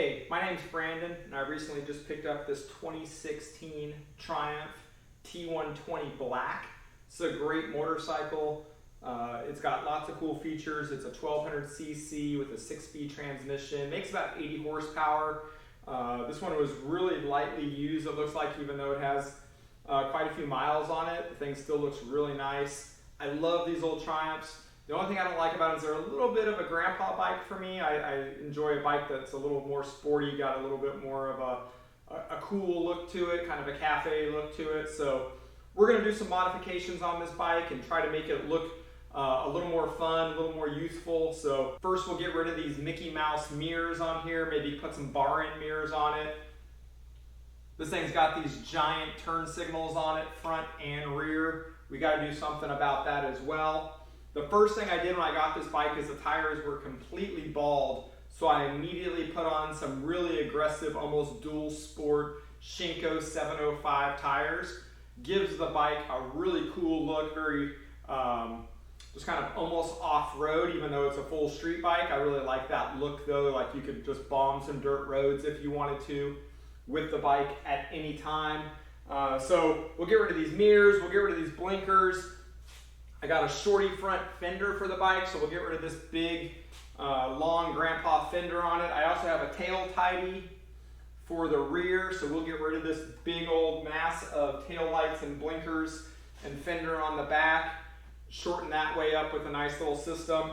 Hey, my name's Brandon, and I recently just picked up this 2016 Triumph T120 Black. It's a great motorcycle. It's got lots of cool features. It's a 1200cc with a 6-speed transmission. Makes about 80 horsepower. This one was really lightly used, it looks like, even though it has quite a few miles on it. The thing still looks really nice. I love these old Triumphs. The only thing I don't like about it is they're a little bit of a grandpa bike for me. I enjoy a bike that's a little more sporty, got a little bit more of a cool look to it, kind of a cafe look to it. So we're going to do some modifications on this bike and try to make it look a little more fun, a little more youthful. So first we'll get rid of these Mickey Mouse mirrors on here, maybe put some bar end mirrors on it. This thing's got these giant turn signals on it, front and rear. We got to do something about that as well. The first thing I did when I got this bike is the tires were completely bald, so I immediately put on some really aggressive, almost dual sport Shinko 705 tires. Gives the bike a really cool look, very just kind of almost off-road, even though it's a full street bike. I really like that look though, like you could just bomb some dirt roads if you wanted to with the bike at any time. So we'll get rid of these mirrors, we'll get rid of these blinkers. I got a shorty front fender for the bike, so we'll get rid of this big, long grandpa fender on it. I also have a tail tidy for the rear, so we'll get rid of this big old mass of tail lights and blinkers and fender on the back. Shorten that way up with a nice little system.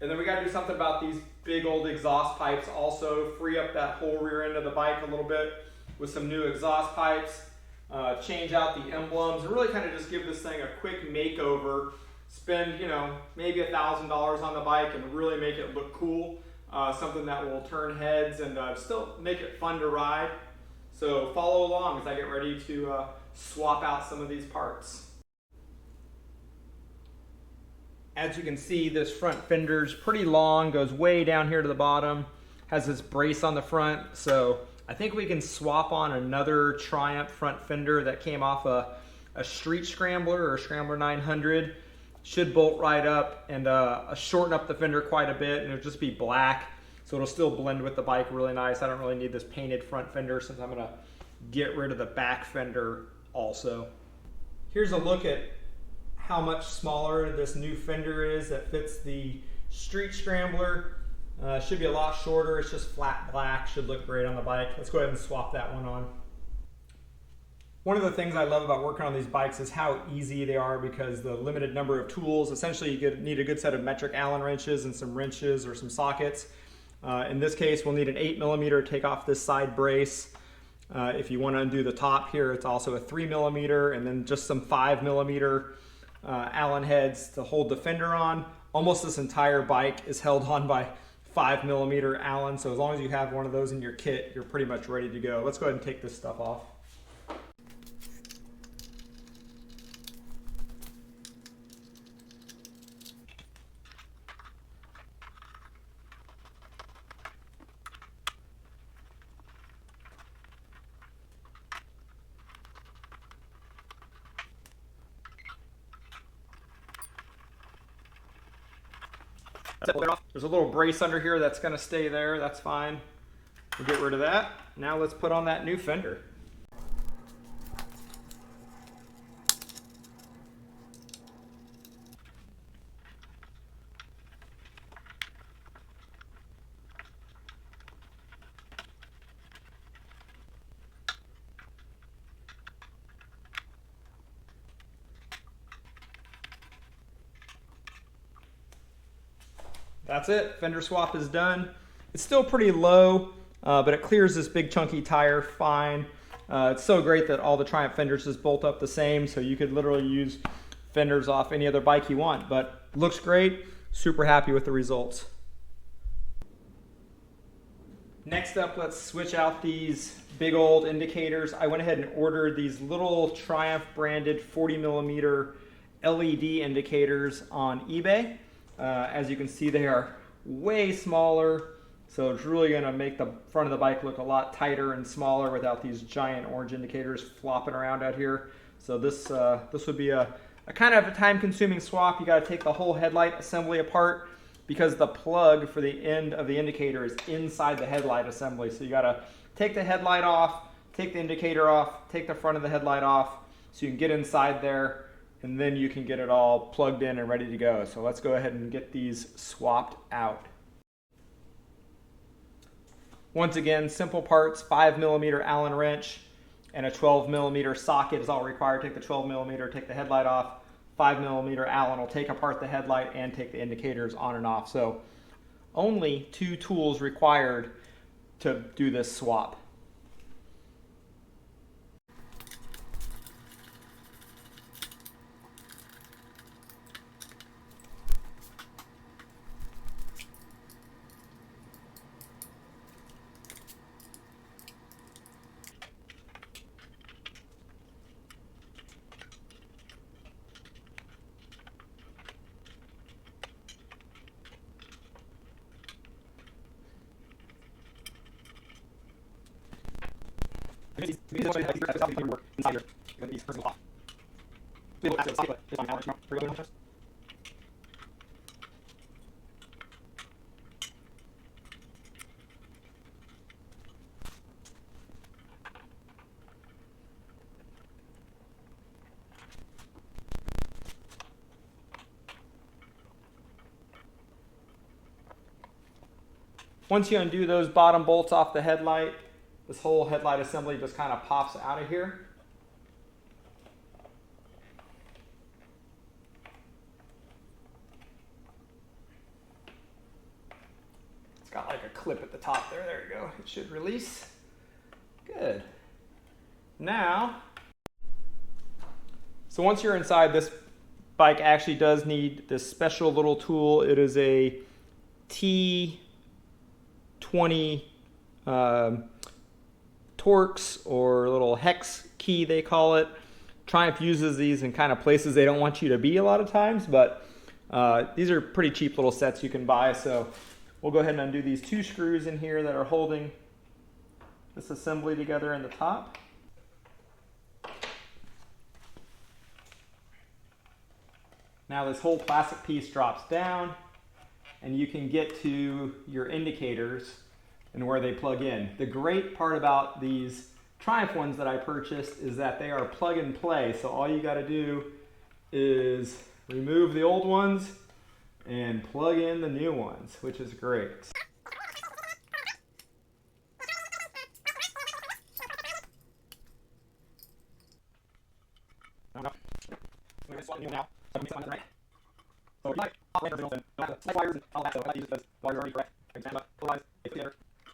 And then we got to do something about these big old exhaust pipes also. Free up that whole rear end of the bike a little bit with some new exhaust pipes. Change out the emblems and really kind of just give this thing a quick makeover. Spend, maybe $1,000 on the bike and really make it look cool. Something that will turn heads and still make it fun to ride. So follow along as I get ready to swap out some of these parts. As you can see, this front fender's pretty long, goes way down here to the bottom, has this brace on the front. So I think we can swap on another Triumph front fender that came off a Street Scrambler or a Scrambler 900. Should bolt right up and shorten up the fender quite a bit, and it'll just be black, so it'll still blend with the bike really nice. I don't really need this painted front fender since I'm gonna get rid of the back fender also. Here's a look at how much smaller this new fender is that fits the Street Scrambler. Should be a lot shorter. It's just flat black, should look great on the bike. Let's go ahead and swap that one on. One of the things I love about working on these bikes is how easy they are because the limited number of tools. Essentially, you need a good set of metric Allen wrenches and some wrenches or some sockets. In this case, we'll need an 8mm to take off this side brace. If you want to undo the top here, it's also a 3mm, and then just some 5mm Allen heads to hold the fender on. Almost this entire bike is held on by 5mm Allen, so as long as you have one of those in your kit, you're pretty much ready to go. Let's go ahead and take this stuff off. There's a little brace under here that's going to stay there. That's fine. We'll get rid of that. Now let's put on that new fender. That's it, fender swap is done. It's still pretty low, but it clears this big chunky tire fine. It's so great that all the Triumph fenders just bolt up the same, so you could literally use fenders off any other bike you want, but looks great, super happy with the results. Next up, let's switch out these big old indicators. I went ahead and ordered these little Triumph branded 40mm LED indicators on eBay. As you can see, they are way smaller, so it's really going to make the front of the bike look a lot tighter and smaller without these giant orange indicators flopping around out here. So this would be a kind of a time-consuming swap. You got to take the whole headlight assembly apart, because the plug for the end of the indicator is inside the headlight assembly. So you gotta take the headlight off, take the indicator off, take the front of the headlight off, so you can get inside there, and then you can get it all plugged in and ready to go. So let's go ahead and get these swapped out. Once again, simple parts, 5mm Allen wrench and a 12mm socket is all required. Take the 12mm, take the headlight off. 5mm Allen will take apart the headlight and take the indicators on and off. So only 2 tools required to do this swap. Once you undo those bottom bolts off the headlight, this whole headlight assembly just kind of pops out of here. It's got like a clip at the top there. There you go. It should release. Good. Now, so once you're inside, this bike actually does need this special little tool. It is a T20 Torx, or little hex key they call it. Triumph uses these in kind of places they don't want you to be a lot of times, but these are pretty cheap little sets you can buy. So we'll go ahead and undo these 2 screws in here that are holding this assembly together in the top. Now this whole plastic piece drops down, and you can get to your indicators and where they plug in. The great part about these Triumph ones that I purchased is that they are plug and play. So all you got to do is remove the old ones and plug in the new ones, which is great.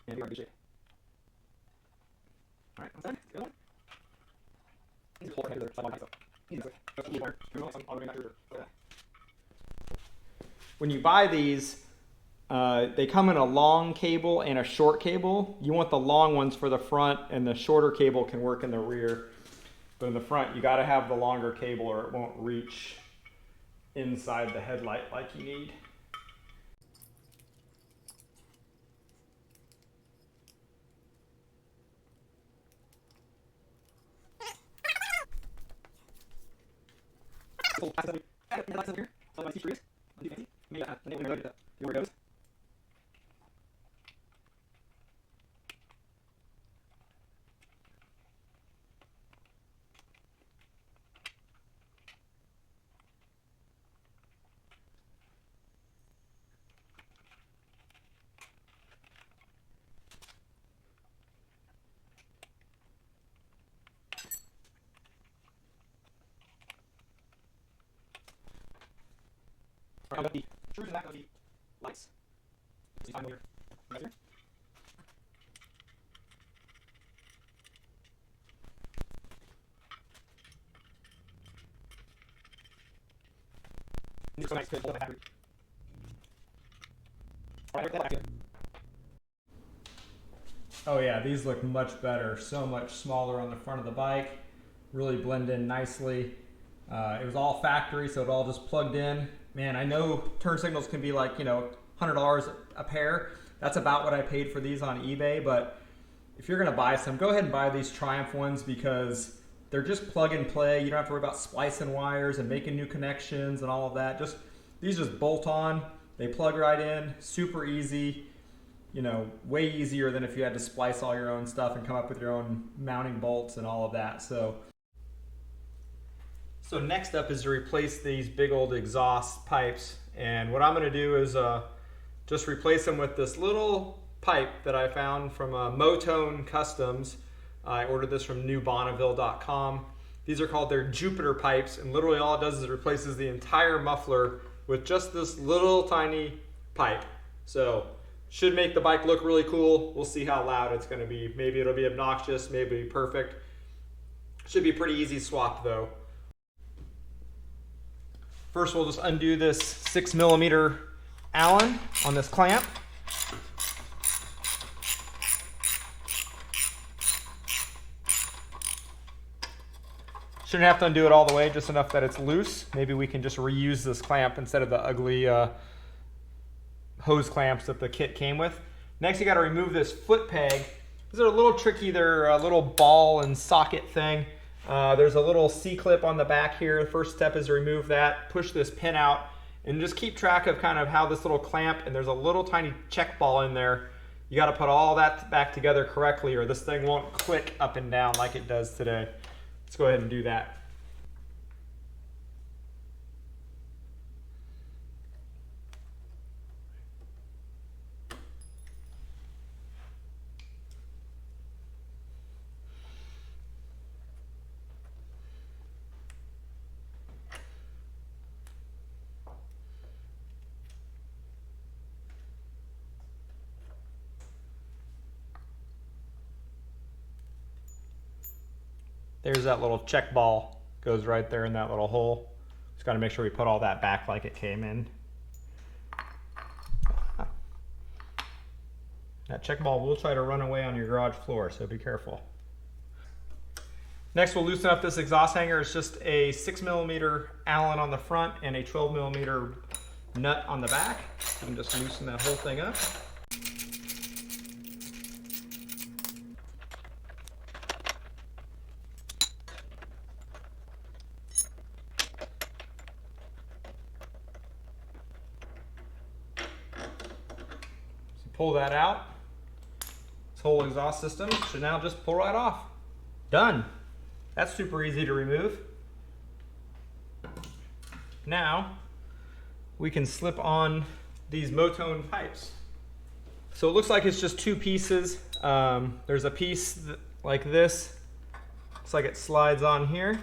And we are in good shape. All right, that's good one. Easy to pull right here, side by side. Easy to When you buy these, they come in a long cable and a short cable. You want the long ones for the front, and the shorter cable can work in the rear. But in the front, you got to have the longer cable, or it won't reach inside the headlight like you need. Right, the screws in that going to be lights. See, I'm here. Right here. These are so nice to hold the battery. All right, back here. Oh yeah, these look much better. So much smaller on the front of the bike. Really blend in nicely. It was all factory, so it all just plugged in. Man, I know turn signals can be like, $100 a pair. That's about what I paid for these on eBay, but if you're gonna buy some, go ahead and buy these Triumph ones, because they're just plug and play. You don't have to worry about splicing wires and making new connections and all of that. These just bolt on, They plug right in, super easy, you know, way easier than if you had to splice all your own stuff and come up with your own mounting bolts and all of that. So next up is to replace these big old exhaust pipes. And what I'm going to do is just replace them with this little pipe that I found from Motone Customs. I ordered this from newbonneville.com. These are called their Jupiter pipes, and literally all it does is it replaces the entire muffler with just this little tiny pipe. So should make the bike look really cool. We'll see how loud it's going to be. Maybe it'll be obnoxious, maybe it'll be perfect. Should be pretty easy swap though. First we'll just undo this 6mm Allen on this clamp. Shouldn't have to undo it all the way, just enough that it's loose. Maybe we can just reuse this clamp instead of the ugly hose clamps that the kit came with. Next you got to remove this foot peg. These are a little tricky. They're a little ball and socket thing. There's a little C-clip on the back here. The first step is to remove that, push this pin out, and just keep track of kind of how this little clamp, and there's a little tiny check ball in there. You got to put all that back together correctly or this thing won't click up and down like it does today. Let's go ahead and do that. There's that little check ball, goes right there in that little hole. Just got to make sure we put all that back like it came in. That check ball will try to run away on your garage floor, so be careful. Next we'll loosen up this exhaust hanger. It's just a 6mm Allen on the front and a 12mm nut on the back. You can just loosen that whole thing up. Pull that out. This whole exhaust system should now just pull right off. Done. That's super easy to remove. Now we can slip on these Motone pipes. So it looks like it's just two pieces. There's a piece like this. Looks like it slides on here.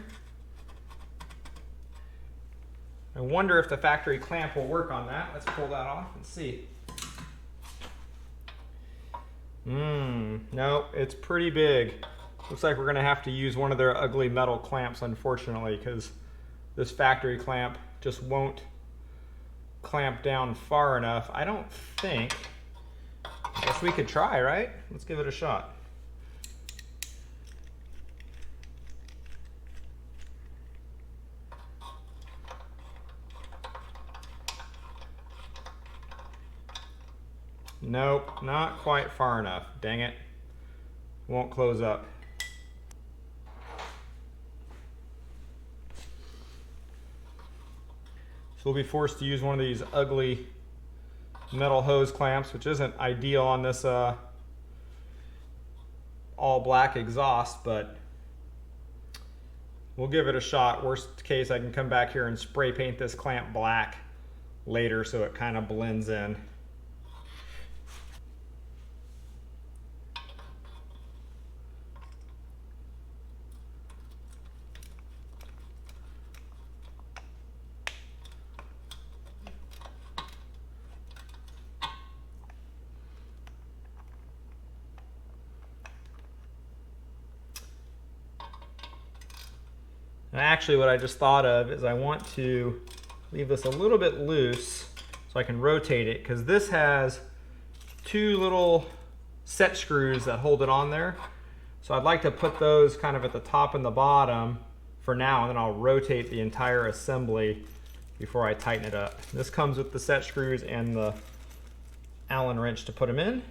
I wonder if the factory clamp will work on that. Let's pull that off and see. No, it's pretty big. Looks like we're gonna have to use one of their ugly metal clamps, unfortunately, because this factory clamp just won't clamp down far enough. I don't think. I guess we could try, right? Let's give it a shot. Nope, not quite far enough. Dang it. Won't close up. So we'll be forced to use one of these ugly metal hose clamps, which isn't ideal on this all black exhaust, but we'll give it a shot. Worst case, I can come back here and spray paint this clamp black later so it kind of blends in. And actually what I just thought of is I want to leave this a little bit loose so I can rotate it, because this has two little set screws that hold it on there. So I'd like to put those kind of at the top and the bottom for now, and then I'll rotate the entire assembly before I tighten it up. This comes with the set screws and the Allen wrench to put them in.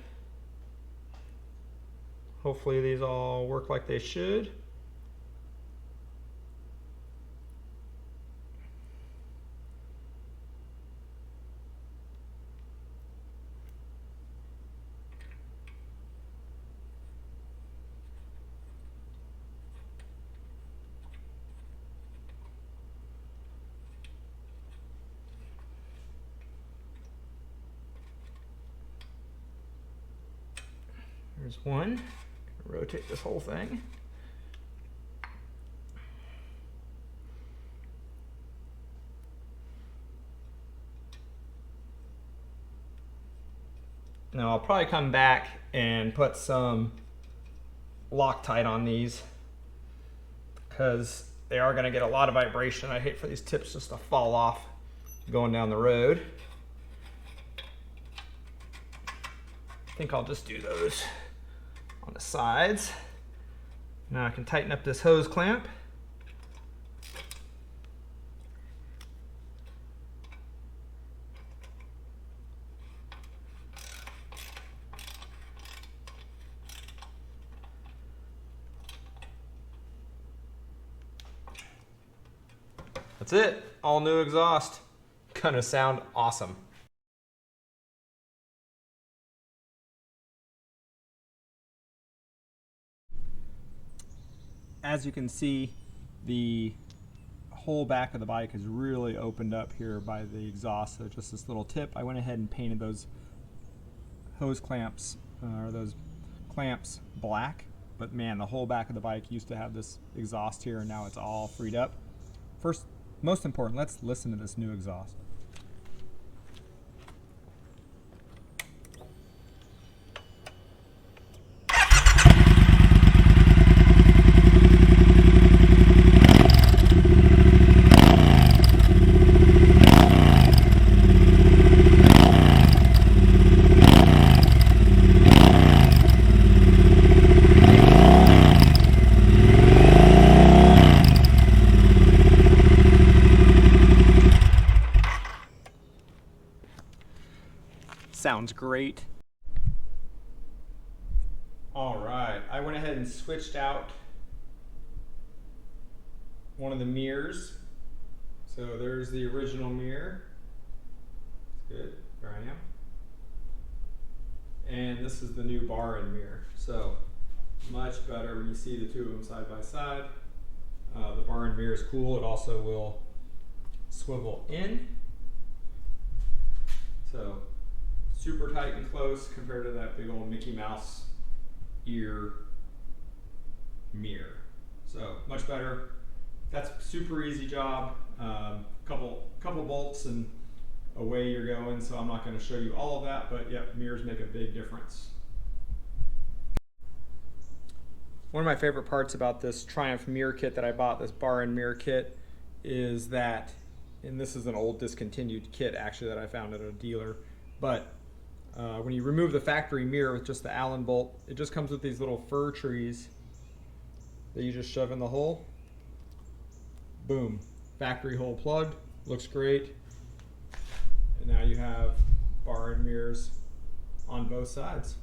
Hopefully these all work like they should. There's one. Rotate this whole thing. Now I'll probably come back and put some Loctite on these because they are going to get a lot of vibration. I hate for these tips just to fall off going down the road. I think I'll just do those on the sides. Now I can tighten up this hose clamp. That's it, all new exhaust. Gonna sound awesome. As you can see, the whole back of the bike is really opened up here by the exhaust. So just this little tip, I went ahead and painted those hose clamps, or those clamps black. But man, the whole back of the bike used to have this exhaust here, and now it's all freed up. First, most important, let's listen to this new exhaust. Sounds great. All right, I went ahead and switched out one of the mirrors. So there's the original mirror. Good, there I am. And this is the new bar end mirror. So much better when you see the two of them side by side. The bar end mirror is cool. It also will swivel in. So super tight and close compared to that big old Mickey Mouse ear mirror. So much better. That's a super easy job. Couple bolts and away you're going. So I'm not going to show you all of that, but yep, mirrors make a big difference. One of my favorite parts about this Triumph mirror kit that I bought, this bar and mirror kit, is that, and this is an old discontinued kit actually that I found at a dealer, but when you remove the factory mirror with just the Allen bolt, it just comes with these little fir trees that you just shove in the hole. Boom, factory hole plugged, looks great. And now you have bar and mirrors on both sides.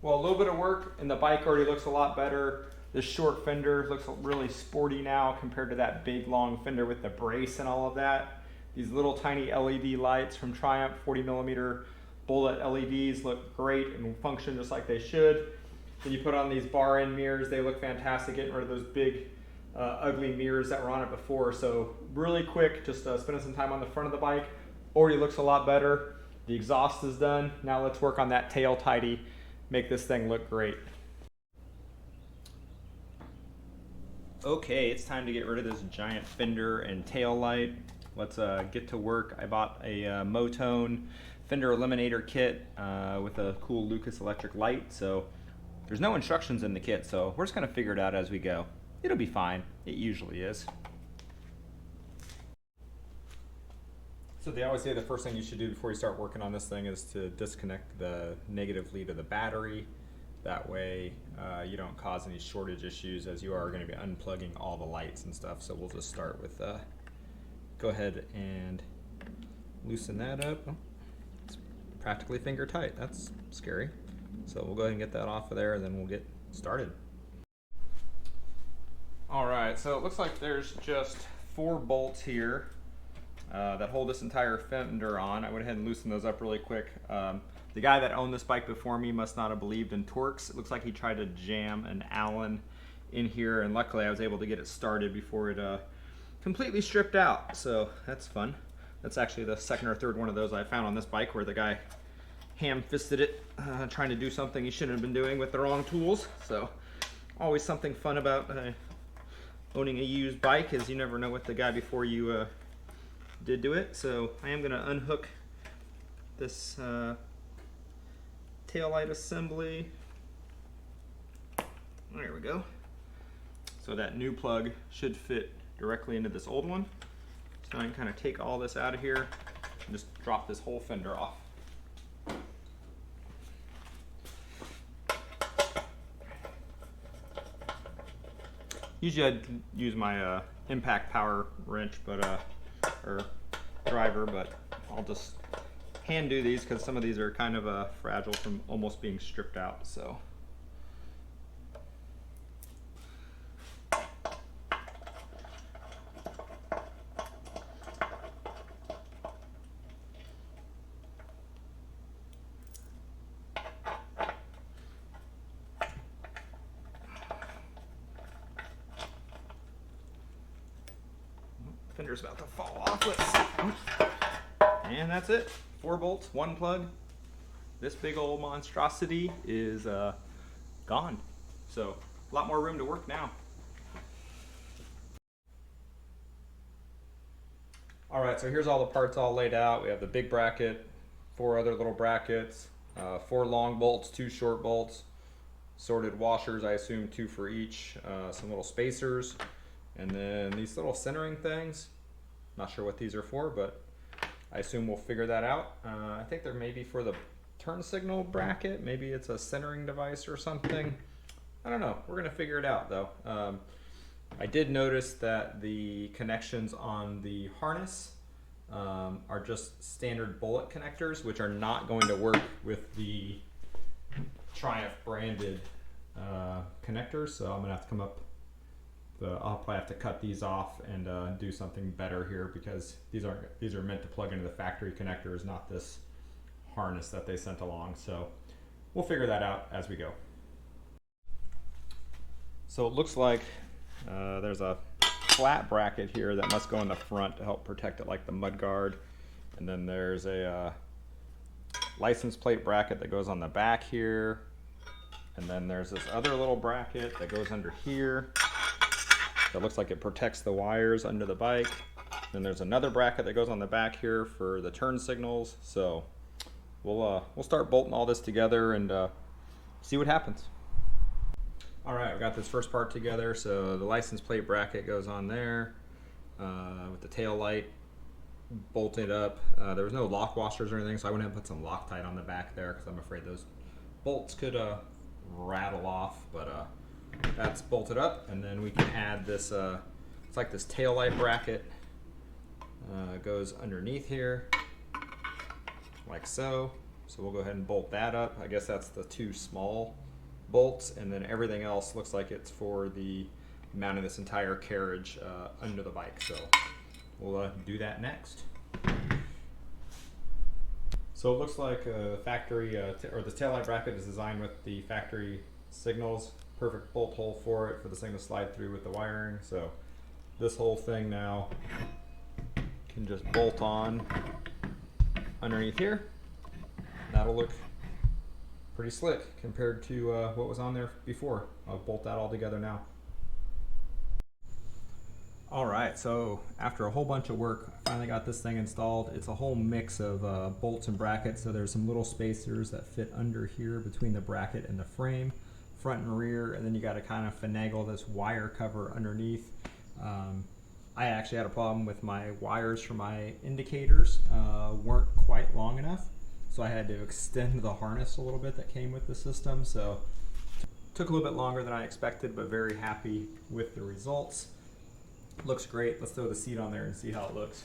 Well, a little bit of work and the bike already looks a lot better. This short fender looks really sporty now compared to that big long fender with the brace and all of that. These little tiny LED lights from Triumph, 40mm bullet LEDs look great and function just like they should. Then you put on these bar end mirrors, they look fantastic, getting rid of those big ugly mirrors that were on it before. So really quick, just spending some time on the front of the bike. Already looks a lot better. The exhaust is done. Now let's work on that tail tidy, make this thing look great. Okay, it's time to get rid of this giant fender and tail light. Let's get to work. I bought a Motone fender eliminator kit with a cool Lucas electric light. So there's no instructions in the kit, so we're just gonna figure it out as we go. It'll be fine. It usually is. So they always say the first thing you should do before you start working on this thing is to disconnect the negative lead of the battery. That way you don't cause any shortage issues, as you are going to be unplugging all the lights and stuff. So we'll just start with, go ahead and loosen that up. Oh, it's practically finger tight. That's scary. So we'll go ahead and get that off of there, and then we'll get started. All right, so it looks like there's just 4 bolts here that hold this entire fender on. I went ahead and loosened those up really quick. The guy that owned this bike before me must not have believed in torques. It looks like he tried to jam an Allen in here, and luckily I was able to get it started before it completely stripped out, so that's fun. That's actually the second or third one of those I found on this bike where the guy ham-fisted it, trying to do something he shouldn't have been doing with the wrong tools. So always something fun about owning a used bike is you never know what the guy before you did to it. So I am going to unhook this taillight assembly. There we go. So that new plug should fit directly into this old one. So I can kind of take all this out of here and just drop this whole fender off. Usually I'd use my impact power wrench, but or driver, but I'll just hand do these because some of these are kind of fragile from almost being stripped out. So. Fender's about to fall off. Let's see. And that's it. 4 bolts, 1 plug. This big old monstrosity is gone. So a lot more room to work now. All right, so here's all the parts all laid out. We have the big bracket, 4 other little brackets, 4 long bolts, 2 short bolts, sorted washers, I assume 2 for each, some little spacers, and then these little centering things. Not sure what these are for, but I assume we'll figure that out. I think they're maybe for the turn signal bracket. Maybe it's a centering device or something. I don't know. We're going to figure it out, though. I did notice that the connections on the harness are just standard bullet connectors, which are not going to work with the Triumph branded connectors. So I'm going to have to come up. I'll probably have to cut these off and do something better here because these are meant to plug into the factory connectors, not this harness that they sent along. So we'll figure that out as we go. So it looks like there's a flat bracket here that must go in the front to help protect it, like the mud guard, and then there's a license plate bracket that goes on the back here, and then there's this other little bracket that goes under here. That looks like it protects the wires under the bike. Then there's another bracket that goes on the back here for the turn signals. So we'll start bolting all this together and see what happens. All right, I've got this first part together. So the license plate bracket goes on there with the tail light bolted up. There was no lock washers or anything, so I went ahead and put some Loctite on the back there because I'm afraid those bolts could rattle off, but that's bolted up. And then we can add this, it's like this tail light bracket goes underneath here like so. So we'll go ahead and bolt that up. I guess that's the 2 small bolts, and then everything else looks like it's for the mounting this entire carriage under the bike. So we'll do that next. So it looks like a factory, or the taillight bracket is designed with the factory signals. Perfect bolt hole for it, for this thing to slide through with the wiring. So this whole thing now can just bolt on underneath here. That'll look pretty slick compared to what was on there before. I'll bolt that all together now. All right, so after a whole bunch of work, I finally got this thing installed. It's a whole mix of bolts and brackets. So there's some little spacers that fit under here between the bracket and the frame, front and rear, and then you got to kind of finagle this wire cover underneath. I actually had a problem with my wires for my indicators weren't quite long enough, so I had to extend the harness a little bit that came with the system. So it took a little bit longer than I expected, but very happy with the results. Looks great. Let's throw the seat on there and see how it looks.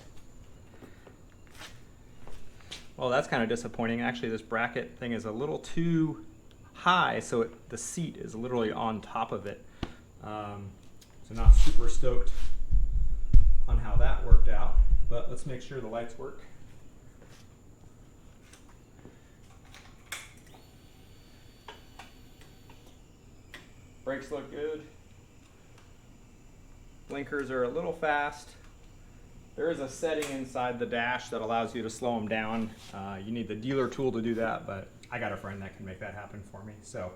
Well, that's kind of disappointing. Actually, this bracket thing is a little too high, so the seat is literally on top of it. So not super stoked on how that worked out, but let's make sure the lights work. Brakes look good. Blinkers are a little fast. There is a setting inside the dash that allows you to slow them down. You need the dealer tool to do that, but I got a friend that can make that happen for me. So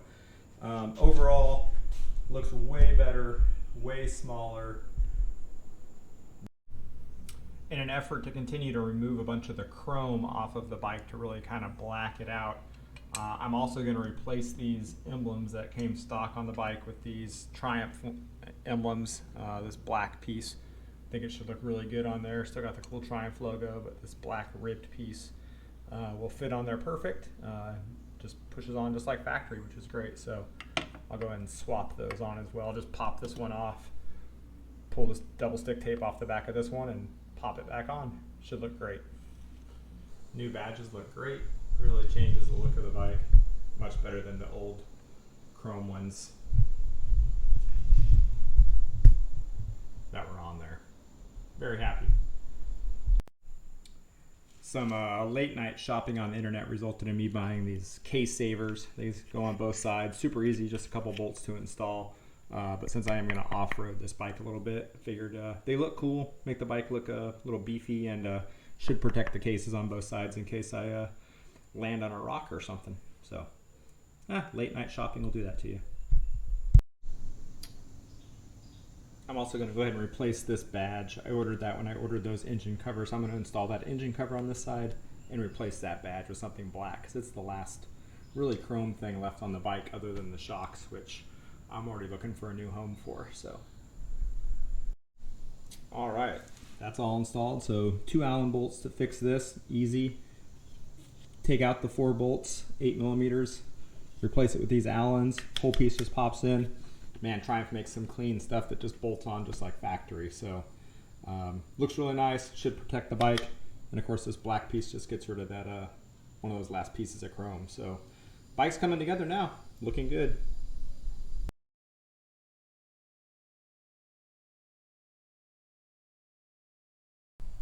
overall, looks way better, way smaller. In an effort to continue to remove a bunch of the chrome off of the bike to really kind of black it out, I'm also going to replace these emblems that came stock on the bike with these Triumph emblems, this black piece. I think it should look really good on there. Still got the cool Triumph logo, but this black ribbed piece will fit on there perfect. Just pushes on just like factory, which is great. So I'll go ahead and swap those on as well. Just pop this one off, pull this double stick tape off the back of this one, and pop it back on. Should look great. New badges look great. Really changes the look of the bike. Much better than the old chrome ones that were on there. Very happy. Some late night shopping on the internet resulted in me buying these case savers. These go on both sides. Super easy, just a couple bolts to install. But since I am going to off-road this bike a little bit, I figured they look cool, make the bike look a little beefy, and should protect the cases on both sides in case I land on a rock or something. So late night shopping will do that to you. I'm also going to go ahead and replace this badge. I ordered that when I ordered those engine covers. I'm going to install that engine cover on this side and replace that badge with something black, because it's the last really chrome thing left on the bike other than the shocks, which I'm already looking for a new home for. So all right, that's all installed. So 2 Allen bolts to fix this, easy. Take out the 4 bolts, 8mm, replace it with these Allens. Whole piece just pops in. Man, Triumph makes some clean stuff that just bolts on just like factory. So looks really nice, should protect the bike. And of course this black piece just gets rid of that one of those last pieces of chrome. So bike's coming together now, looking good.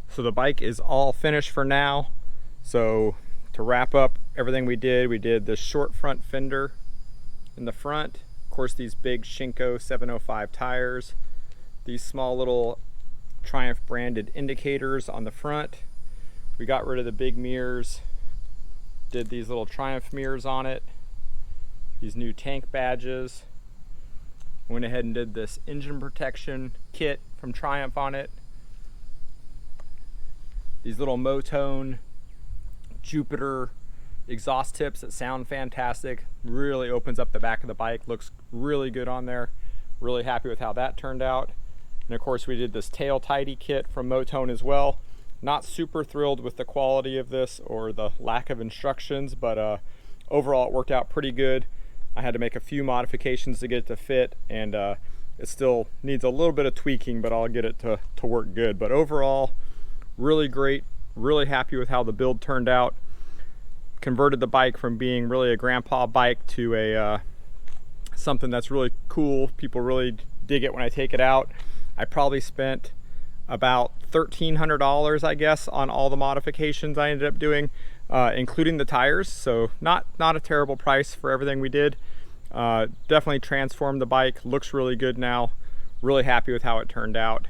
So the bike is all finished for now. So to wrap up everything we did this short front fender in the front. Of course, these big Shinko 705 tires, these small little Triumph branded indicators on the front. We got rid of the big mirrors, did these little Triumph mirrors on it, these new tank badges, went ahead and did this engine protection kit from Triumph on it, these little Motone Jupiter exhaust tips that sound fantastic. Really opens up the back of the bike, looks really good on there. Really happy with how that turned out. And of course we did this tail tidy kit from Motone as well. Not super thrilled with the quality of this or the lack of instructions, but overall it worked out pretty good. I had to make a few modifications to get it to fit, and it still needs a little bit of tweaking, but I'll get it to work good. But overall, really great. Really happy with how the build turned out. Converted the bike from being really a grandpa bike to a something that's really cool. People really dig it when I take it out. I probably spent about $1,300, I guess, on all the modifications I ended up doing, including the tires. So not a terrible price for everything we did. Definitely transformed the bike. Looks really good now. Really happy with how it turned out.